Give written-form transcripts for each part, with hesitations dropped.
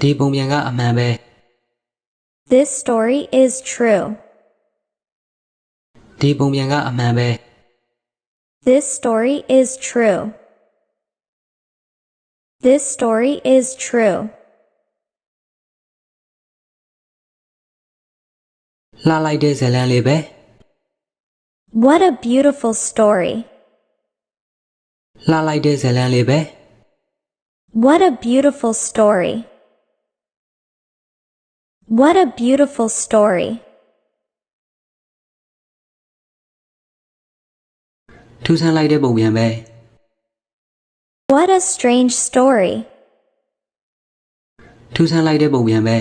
ဒီပုံပြန်ကအမှန်ပဲ This story is true. ဒီပုံပြန်ကအမှန်ပဲ This story is true. This story is true. လှလိုက်တဲ့ဇာတ်လမ်းလေးပဲ What a beautiful story. လှလိုက်တဲ့ဇာတ်လမ်းလေးပဲ What a beautiful story. What a beautiful story. ထူးဆန်းလိုက်တဲ့ပုံပြန်ပဲ What a strange story. ထူးဆန်းလိုက်တဲ့ပုံပြန်ပဲ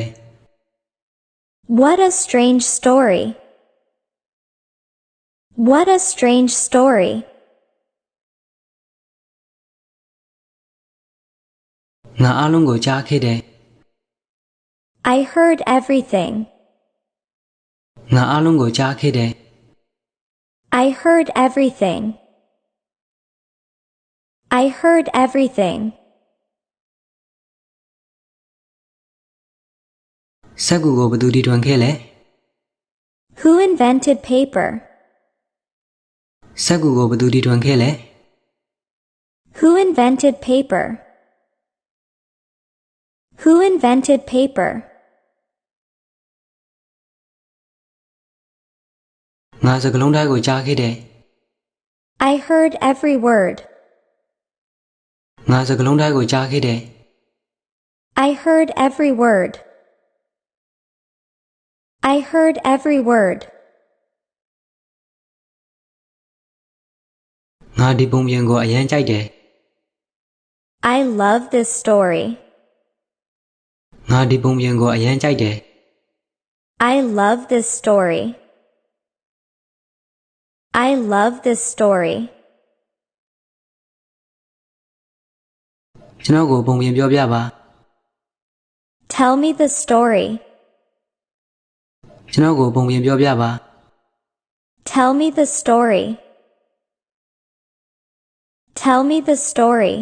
What a strange story. What a strange story. ငါအားလုံးကိုကြားခဲ့တယ် I heard everything. ငါအားလုံးကိုကြားခဲ့တယ် I heard everything. I heard everything. စက္ကူကိုဘယ်သူတီထွင်ခဲ့လဲ Who invented paper? စက္ကူကိုဘယ်သူတီထွင်ခဲ့လဲ Who invented paper? Who invented paper? ငါစကားလုံးတိုင်းကိုကြားခဲ့တယ် I heard every word. ငါစကားလုံးတိုင်းကိုကြားခဲ့တယ် I heard every word. I heard every word. ငါဒီပုံပြန်ကိုအရန်ကြိုက်တယ် I love this story. ငါဒီပုံပြန်ကိုအရန်ကြိုက်တယ် I love this story. I love this story. ကျွန်တော်ကိုပုံပြန်ပြောပြပါ Tell me the story. ကျွန်တော်ကိုပုံပြန်ပြောပြပါ Tell me the story. Tell me the story.